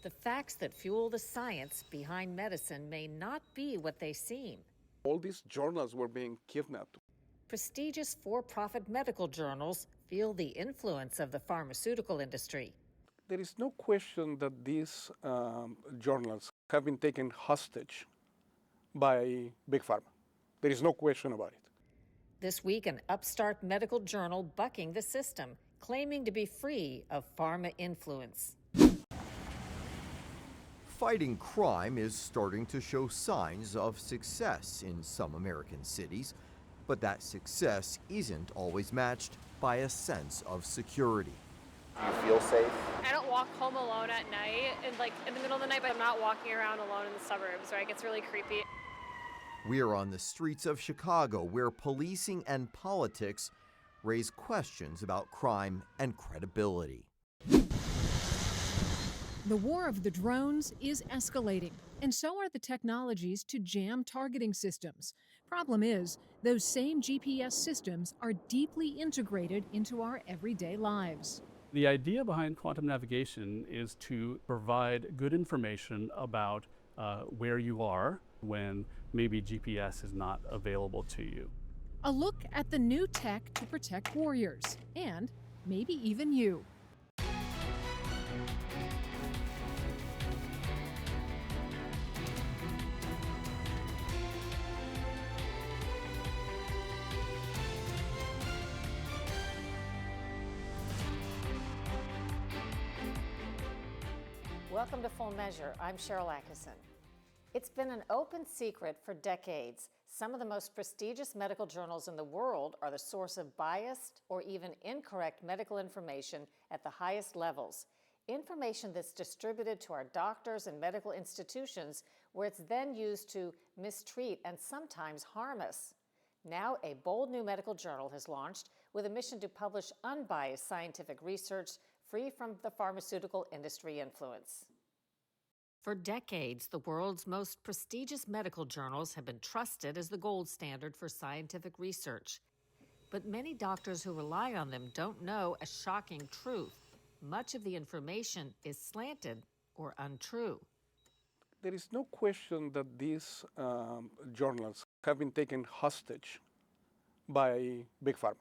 The facts that fuel the science behind medicine may not be what they seem. All these journals were being kidnapped. Prestigious for-profit medical journals feel the influence of the pharmaceutical industry. There is no question that these journals have been taken hostage by Big Pharma. There is no question about it. This week, an upstart medical journal bucking the system, claiming to be free of pharma influence. Fighting crime is starting to show signs of success in some American cities, but that success isn't always matched by a sense of security. Do you feel safe? I don't walk home alone at night, and in the middle of the night, but I'm not walking around alone in the suburbs, right? It gets really creepy. We're on the streets of Chicago, where policing and politics raise questions about crime and credibility. The war of the drones is escalating, and so are the technologies to jam targeting systems. Problem is, those same GPS systems are deeply integrated into our everyday lives. The idea behind quantum navigation is to provide good information about where you are when maybe GPS is not available to you. A look at the new tech to protect warriors, and maybe even you. Welcome to Full Measure. I'm Sharyl Attkisson. It's been an open secret for decades. Some of the most prestigious medical journals in the world are the source of biased or even incorrect medical information at the highest levels. Information that's distributed to our doctors and medical institutions, where it's then used to mistreat and sometimes harm us. Now, a bold new medical journal has launched with a mission to publish unbiased scientific research free from the pharmaceutical industry influence. For decades, the world's most prestigious medical journals have been trusted as the gold standard for scientific research. But many doctors who rely on them don't know a shocking truth. Much of the information is slanted or untrue. There is no question that these journals have been taken hostage by Big Pharma.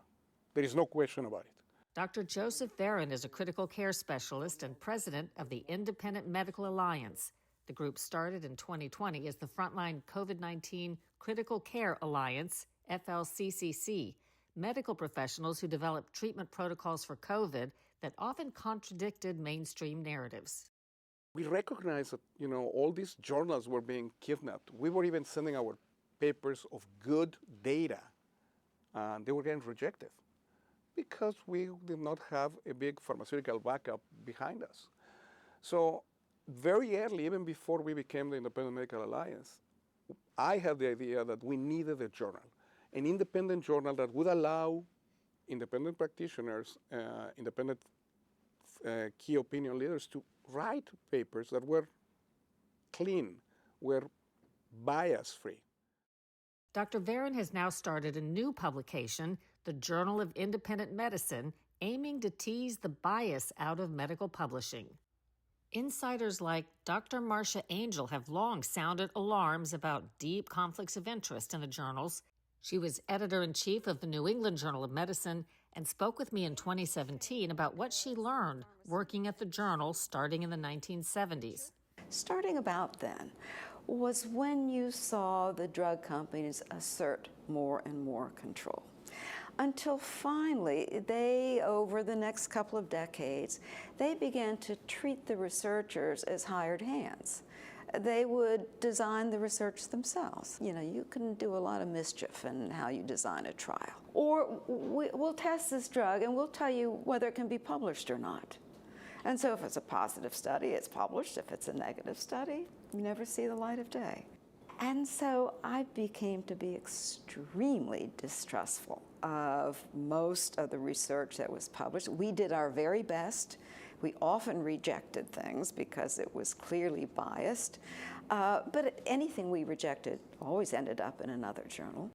There is no question about it. Dr. Joseph Varon is a critical care specialist and president of the Independent Medical Alliance. The group started in 2020 as the Frontline COVID-19 Critical Care Alliance, FLCCC, medical professionals who developed treatment protocols for COVID that often contradicted mainstream narratives. We recognize that, all these journals were being kidnapped. We were even sending our papers of good data, and they were getting rejected because we did not have a big pharmaceutical backup behind us. So very early, even before we became the Independent Medical Alliance, I had the idea that we needed a journal, an independent journal that would allow independent practitioners, independent key opinion leaders to write papers that were clean, were bias-free. Dr. Varon has now started a new publication, the Journal of Independent Medicine, aiming to tease the bias out of medical publishing. Insiders like Dr. Marcia Angel have long sounded alarms about deep conflicts of interest in the journals. She was editor-in-chief of the New England Journal of Medicine and spoke with me in 2017 about what she learned working at the journal starting in the 1970s. Starting about then was when you saw the drug companies assert more and more control. Until finally, over the next couple of decades, they began to treat the researchers as hired hands. They would design the research themselves. You can do a lot of mischief in how you design a trial. Or we'll test this drug and we'll tell you whether it can be published or not. And so if it's a positive study, it's published. If it's a negative study, you never see the light of day. And so I became to be extremely distrustful of most of the research that was published. We did our very best. We often rejected things because it was clearly biased. But anything we rejected always ended up in another journal.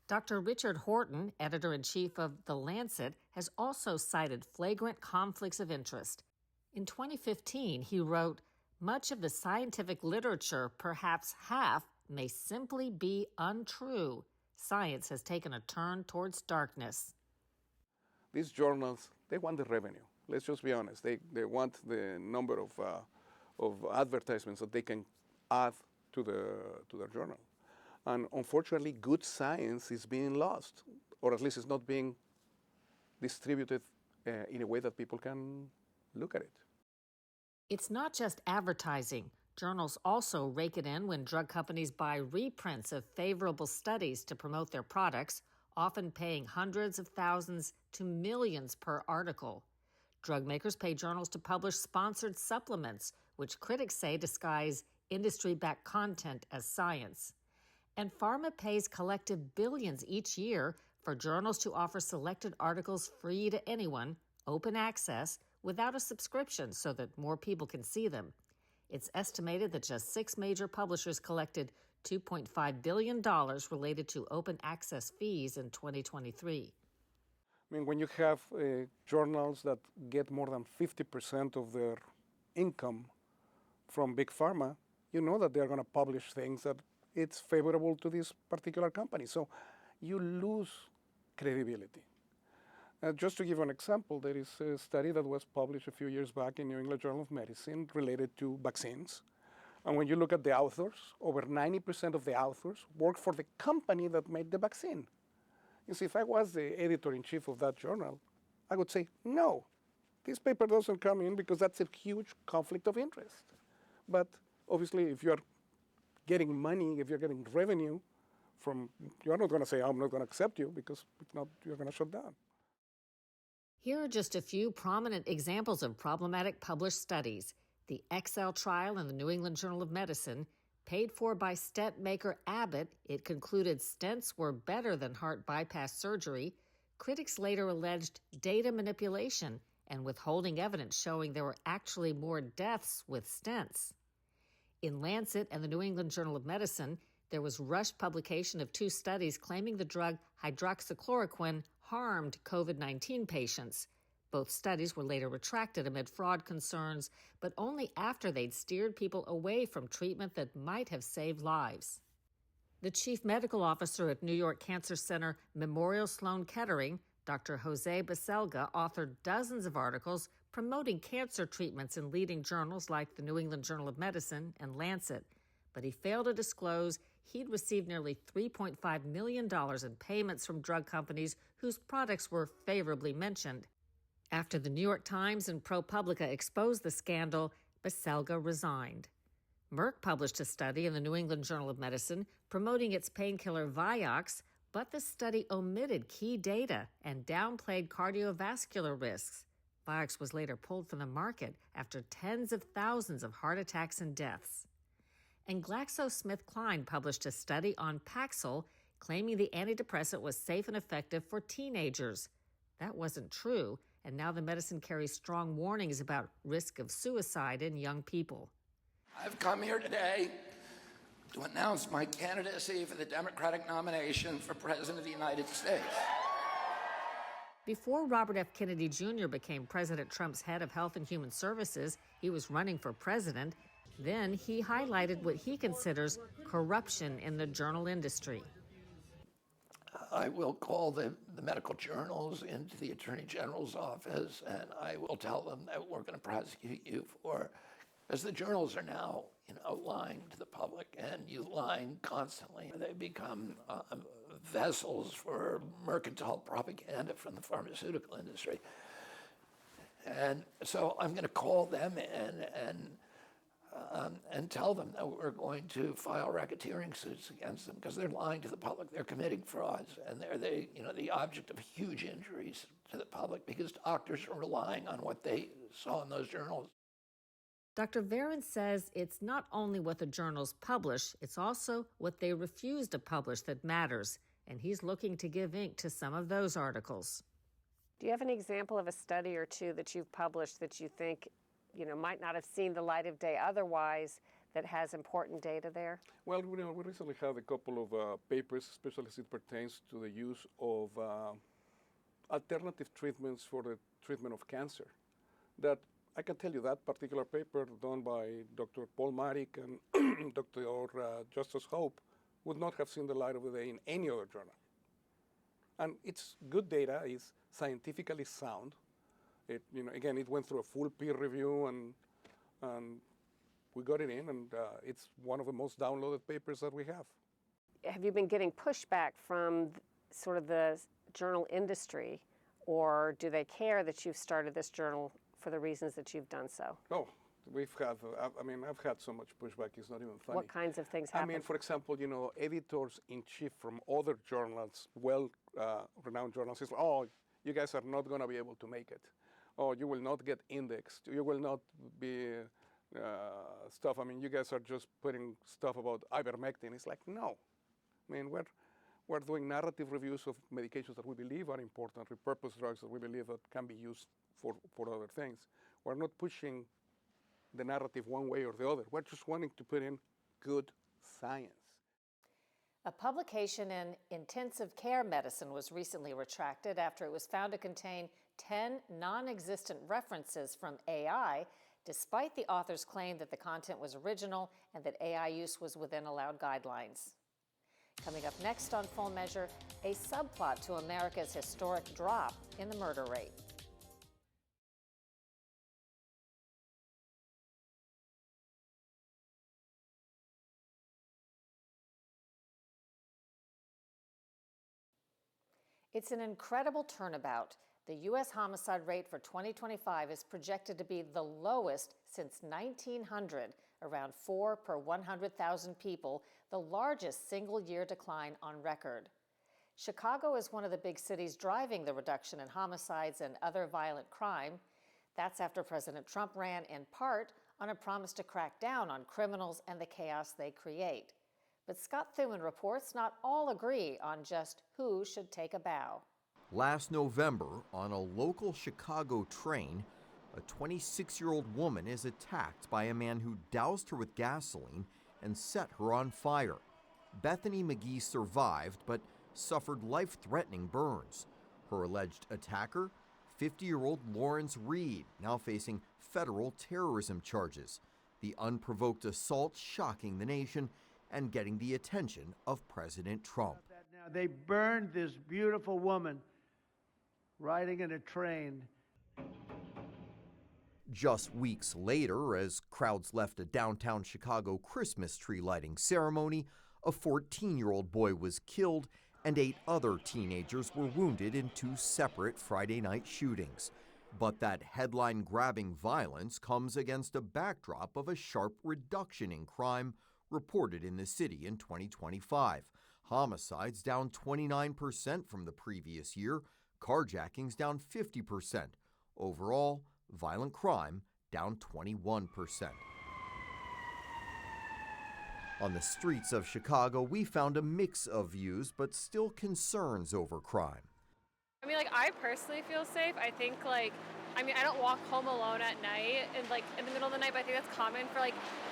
Dr. Richard Horton, editor-in-chief of The Lancet, has also cited flagrant conflicts of interest. In 2015, he wrote, "Much of the scientific literature, perhaps half, may simply be untrue. Science has taken a turn towards darkness." These journals, they want the revenue. Let's just be honest. They want the number of advertisements that they can add to their journal. And unfortunately, good science is being lost, or at least it's not being distributed in a way that people can look at it. It's not just advertising. Journals also rake it in when drug companies buy reprints of favorable studies to promote their products, often paying hundreds of thousands to millions per article. Drug makers pay journals to publish sponsored supplements, which critics say disguise industry-backed content as science. And pharma pays collective billions each year for journals to offer selected articles free to anyone, open access, without a subscription so that more people can see them. It's estimated that just 6 major publishers collected $2.5 billion related to open access fees in 2023. I mean, when you have journals that get more than 50% of their income from big pharma, you know that they're going to publish things that it's favorable to this particular company. So you lose credibility. Just to give an example, there is a study that was published a few years back in New England Journal of Medicine related to vaccines. And when you look at the authors, over 90% of the authors work for the company that made the vaccine. You see, if I was the editor-in-chief of that journal, I would say, no, this paper doesn't come in because that's a huge conflict of interest. But obviously, if you're getting money, if you're getting revenue from, you're not going to say, I'm not going to accept you, because if not, you're going to shut down. Here are just a few prominent examples of problematic published studies. The XL trial in the New England Journal of Medicine, paid for by stent maker Abbott, it concluded stents were better than heart bypass surgery. Critics later alleged data manipulation and withholding evidence showing there were actually more deaths with stents. In Lancet and the New England Journal of Medicine, there was rushed publication of 2 studies claiming the drug hydroxychloroquine harmed COVID-19 patients. Both studies were later retracted amid fraud concerns, but only after they'd steered people away from treatment that might have saved lives. The chief medical officer at New York Cancer Center Memorial Sloan Kettering, Dr. Jose Baselga, authored dozens of articles promoting cancer treatments in leading journals like the New England Journal of Medicine and Lancet, but he failed to disclose he'd received nearly $3.5 million in payments from drug companies whose products were favorably mentioned. After the New York Times and ProPublica exposed the scandal, Baselga resigned. Merck published a study in the New England Journal of Medicine promoting its painkiller Vioxx, but the study omitted key data and downplayed cardiovascular risks. Vioxx was later pulled from the market after tens of thousands of heart attacks and deaths. And GlaxoSmithKline published a study on Paxil, claiming the antidepressant was safe and effective for teenagers. That wasn't true, and now the medicine carries strong warnings about risk of suicide in young people. I've come here today to announce my candidacy for the Democratic nomination for President of the United States. Before Robert F. Kennedy Jr. became President Trump's head of Health and Human Services, he was running for president. Then he highlighted what he considers corruption in the journal industry. I will call the medical journals into the Attorney General's office, and I will tell them that we're going to prosecute you for, because the journals are now, lying to the public, and you lying constantly. They become vessels for mercantile propaganda from the pharmaceutical industry. And so I'm going to call them in and tell them that we're going to file racketeering suits against them because they're lying to the public. They're committing frauds, and they're the object of huge injuries to the public because doctors are relying on what they saw in those journals. Dr. Varon says it's not only what the journals publish, it's also what they refuse to publish that matters, and he's looking to give ink to some of those articles. Do you have an example of a study or two that you've published that you think might not have seen the light of day otherwise, that has important data there? Well, we recently had a couple of papers, especially as it pertains to the use of alternative treatments for the treatment of cancer, that I can tell you that particular paper done by Dr. Paul Marik and Dr. Justice Hope would not have seen the light of the day in any other journal. And it's good data, it's scientifically sound. It, again, it went through a full peer review, and we got it in, and it's one of the most downloaded papers that we have. Have you been getting pushback from sort of the journal industry, or do they care that you've started this journal for the reasons that you've done so? Oh, we've had, I've had so much pushback, it's not even funny. What kinds of things happen? I mean, for example, editors-in-chief from other journals, renowned journals, say, oh, you guys are not going to be able to make it. Oh, you will not get indexed. You will not be stuff. I mean, you guys are just putting stuff about ivermectin. It's like, no. I mean, we're doing narrative reviews of medications that we believe are important, repurposed drugs that we believe that can be used for other things. We're not pushing the narrative one way or the other. We're just wanting to put in good science. A publication in Intensive Care Medicine was recently retracted after it was found to contain 10 non-existent references from AI, despite the author's claim that the content was original and that AI use was within allowed guidelines. Coming up next on Full Measure, a subplot to America's historic drop in the murder rate. It's an incredible turnabout. The U.S. homicide rate for 2025 is projected to be the lowest since 1900, around 4 per 100,000 people, the largest single-year decline on record. Chicago is one of the big cities driving the reduction in homicides and other violent crime. That's after President Trump ran in part on a promise to crack down on criminals and the chaos they create. But Scott Thuman reports not all agree on just who should take a bow. Last November, on a local Chicago train, a 26-year-old woman is attacked by a man who doused her with gasoline and set her on fire. Bethany McGee survived, but suffered life-threatening burns. Her alleged attacker, 50-year-old Lawrence Reed, now facing federal terrorism charges. The unprovoked assault shocking the nation and getting the attention of President Trump. Now, they burned this beautiful woman riding in a train. Just weeks later, as crowds left a downtown Chicago Christmas tree lighting ceremony, a 14-year-old boy was killed and 8 other teenagers were wounded in 2 separate Friday night shootings. But that headline-grabbing violence comes against a backdrop of a sharp reduction in crime reported in the city in 2025. Homicides down 29% from the previous year, carjackings down 50%. Overall, violent crime down 21%. On the streets of Chicago, we found a mix of views, but still concerns over crime. I mean, I personally feel safe. I think, I don't walk home alone at night and, in the middle of the night, but I think that's common for,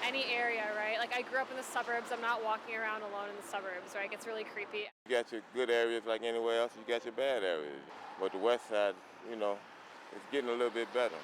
any area, right? I grew up in the suburbs. I'm not walking around alone in the suburbs, right? It gets really creepy. You got your good areas like anywhere else. You got your bad areas. But the west side, it's getting a little bit better,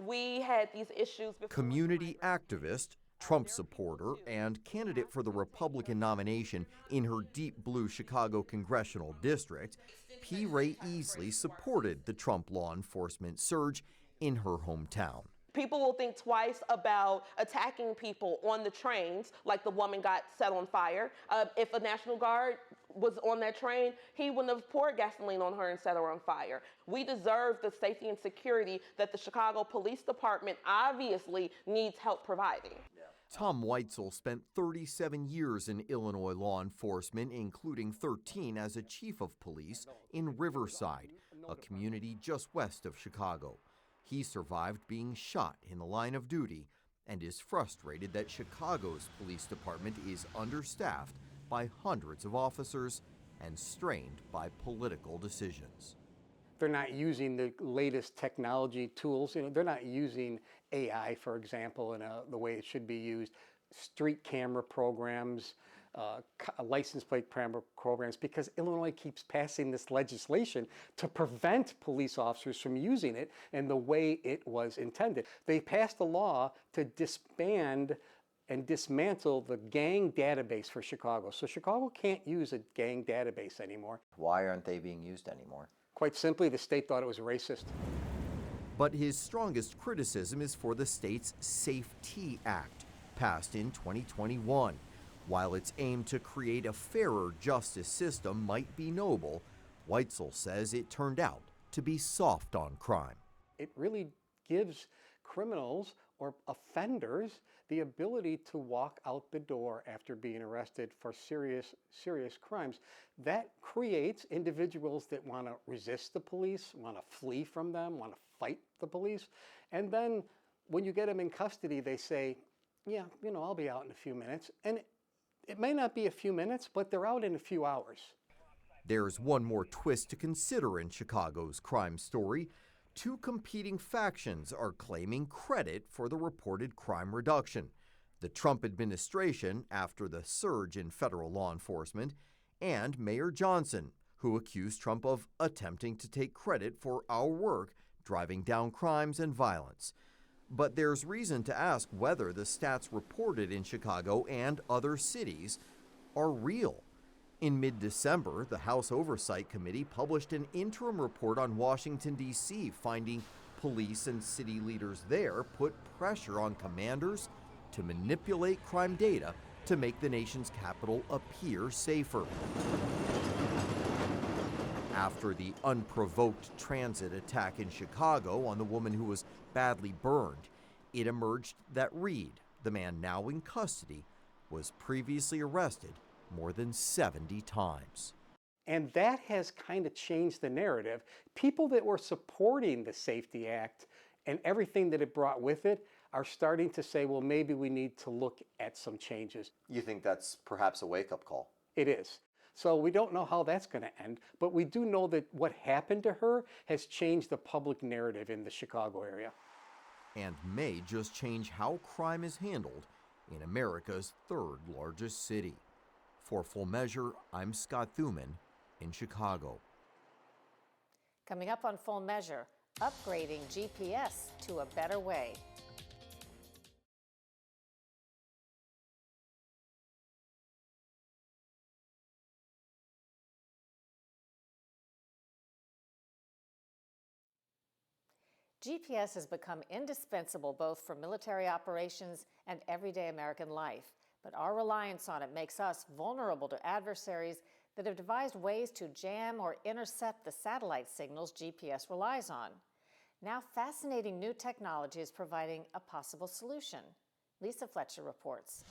We had these issues before. Community activist, Trump supporter, and candidate for the Republican nomination in her deep blue Chicago congressional district, P. Ray Easley supported the Trump law enforcement surge in her hometown. People will think twice about attacking people on the trains, like the woman got set on fire. If a National Guard was on that train, he wouldn't have poured gasoline on her and set her on fire. We deserve the safety and security that the Chicago Police Department obviously needs help providing. Tom Weitzel spent 37 years in Illinois law enforcement, including 13 as a chief of police in Riverside, a community just west of Chicago. He survived being shot in the line of duty and is frustrated that Chicago's police department is understaffed by hundreds of officers and strained by political decisions. They're not using the latest technology tools. They're not using AI, for example, in the way it should be used. Street camera programs, license plate programs because Illinois keeps passing this legislation to prevent police officers from using it in the way it was intended. They passed a law to disband and dismantle the gang database for Chicago. So Chicago can't use a gang database anymore. Why aren't they being used anymore? Quite simply, the state thought it was racist. But his strongest criticism is for the state's SAFE-T Act, passed in 2021. While its aim to create a fairer justice system might be noble, Weitzel says it turned out to be soft on crime. It really gives criminals or offenders the ability to walk out the door after being arrested for serious crimes. That creates individuals that want to resist the police, want to flee from them, want to fight the police. And then when you get them in custody, they say, yeah, I'll be out in a few minutes. And it may not be a few minutes, but they're out in a few hours. There's one more twist to consider in Chicago's crime story. Two competing factions are claiming credit for the reported crime reduction. The Trump administration, after the surge in federal law enforcement, and Mayor Johnson, who accused Trump of attempting to take credit for our work driving down crimes and violence. But there's reason to ask whether the stats reported in Chicago and other cities are real. In mid-December, the House Oversight Committee published an interim report on Washington, D.C., finding police and city leaders there put pressure on commanders to manipulate crime data to make the nation's capital appear safer. After the unprovoked transit attack in Chicago on the woman who was badly burned, it emerged that Reed, the man now in custody, was previously arrested more than 70 times. And that has kind of changed the narrative. People that were supporting the Safety Act and everything that it brought with it are starting to say, well, maybe we need to look at some changes. You think that's perhaps a wake-up call? It is. So we don't know how that's going to end, but we do know that what happened to her has changed the public narrative in the Chicago area. And may just change how crime is handled in America's third largest city. For Full Measure, I'm Scott Thuman in Chicago. Coming up on Full Measure, upgrading GPS to a better way. GPS has become indispensable both for military operations and everyday American life, but our reliance on it makes us vulnerable to adversaries that have devised ways to jam or intercept the satellite signals GPS relies on. Now, fascinating new technology is providing a possible solution. Lisa Fletcher reports.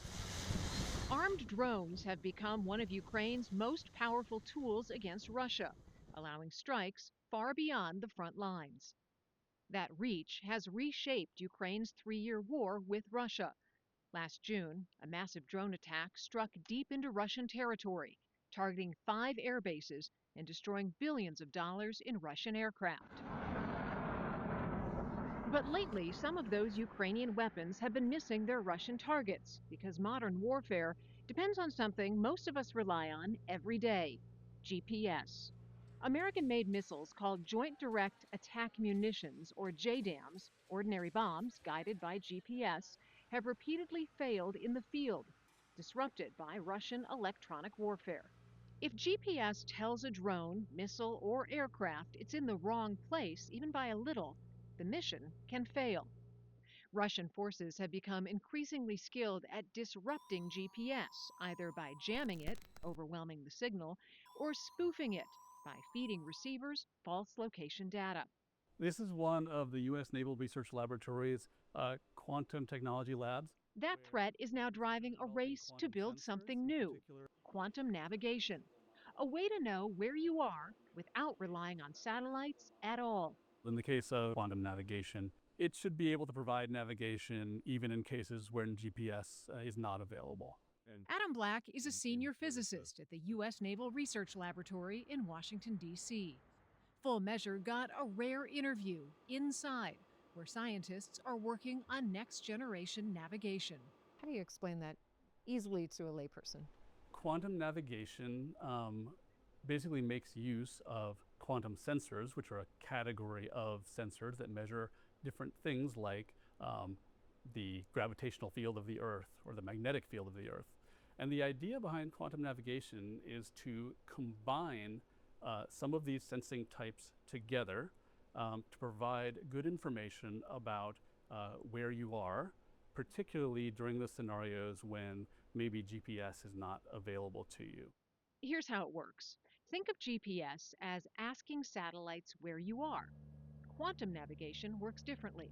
Armed drones have become one of Ukraine's most powerful tools against Russia, allowing strikes far beyond the front lines. That reach has reshaped Ukraine's 3-year war with Russia. Last June, a massive drone attack struck deep into Russian territory, targeting 5 air bases and destroying billions of dollars in Russian aircraft. But lately, some of those Ukrainian weapons have been missing their Russian targets because modern warfare depends on something most of us rely on every day: GPS. American-made missiles called Joint Direct Attack Munitions, or JDAMs, ordinary bombs guided by GPS, have repeatedly failed in the field, disrupted by Russian electronic warfare. If GPS tells a drone, missile, or aircraft it's in the wrong place, even by a little, the mission can fail. Russian forces have become increasingly skilled at disrupting GPS, either by jamming it, overwhelming the signal, or spoofing it by feeding receivers false location data. This is one of the U.S. Naval Research Laboratory's quantum technology labs. That threat is now driving a race to build something new: quantum navigation, a way to know where you are without relying on satellites at all. In the case of quantum navigation, it should be able to provide navigation even in cases where GPS is not available. Adam Black is a senior physicist at the U.S. Naval Research Laboratory in Washington, D.C. Full Measure got a rare interview inside, where scientists are working on next-generation navigation. How do you explain that easily to a layperson? quantum navigation basically makes use of quantum sensors, which are a category of sensors that measure different things like the gravitational field of the Earth or the magnetic field of the Earth. And the idea behind quantum navigation is to combine some of these sensing types together to provide good information about where you are, particularly during the scenarios when maybe GPS is not available to you. Here's how it works. Think of GPS as asking satellites where you are. Quantum navigation works differently.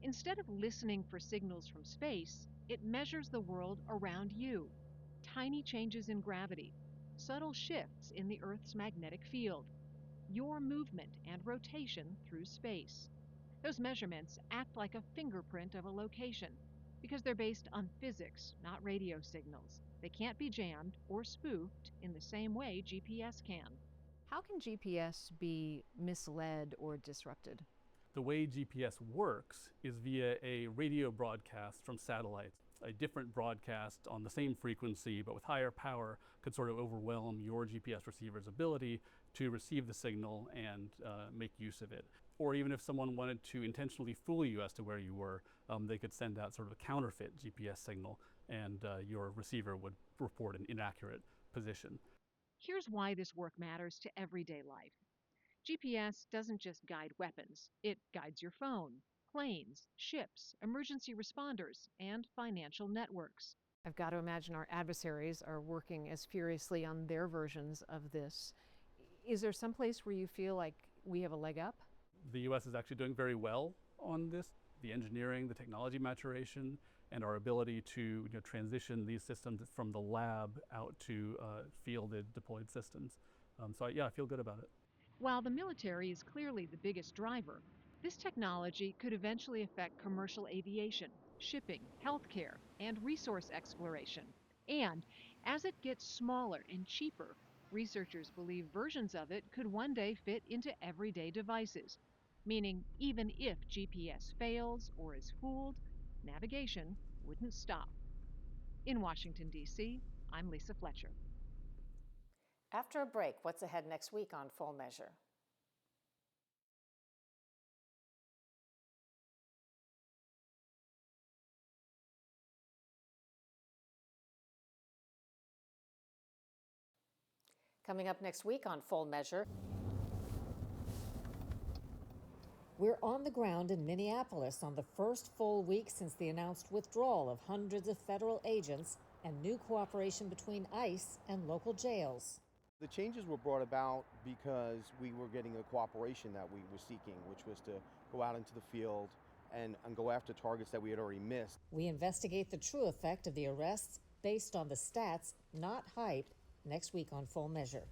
Instead of listening for signals from space, it measures the world around you. Tiny changes in gravity, subtle shifts in the Earth's magnetic field, your movement and rotation through space. Those measurements act like a fingerprint of a location because they're based on physics, not radio signals. They can't be jammed or spoofed in the same way GPS can. How can GPS be misled or disrupted? The way GPS works is via a radio broadcast from satellites. A different broadcast on the same frequency but with higher power could sort of overwhelm your GPS receiver's ability to receive the signal and make use of it. Or even if someone wanted to intentionally fool you as to where you were, they could send out sort of a counterfeit GPS signal and your receiver would report an inaccurate position. Here's why this work matters to everyday life. GPS doesn't just guide weapons, it guides your phone, planes, ships, emergency responders, and financial networks. I've got to imagine our adversaries are working as furiously on their versions of this. Is there some place where you feel like we have a leg up? The US is actually doing very well on this. The engineering, the technology maturation, and our ability to transition these systems from the lab out to fielded, deployed systems. So I feel good about it. While the military is clearly the biggest driver, this technology could eventually affect commercial aviation, shipping, healthcare, and resource exploration. And as it gets smaller and cheaper, researchers believe versions of it could one day fit into everyday devices, meaning even if GPS fails or is fooled, navigation wouldn't stop. In Washington, D.C., I'm Lisa Fletcher. After a break, what's ahead next week on Full Measure? Coming up next week on Full Measure, we're on the ground in Minneapolis on the first full week since the announced withdrawal of hundreds of federal agents and new cooperation between ICE and local jails. The changes were brought about because we were getting the cooperation that we were seeking, which was to go out into the field and go after targets that we had already missed. We investigate the true effect of the arrests based on the stats, not hype, next week on Full Measure.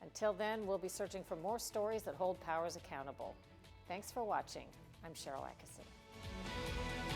Until then, we'll be searching for more stories that hold powers accountable. Thanks for watching. I'm Sharyl Attkisson.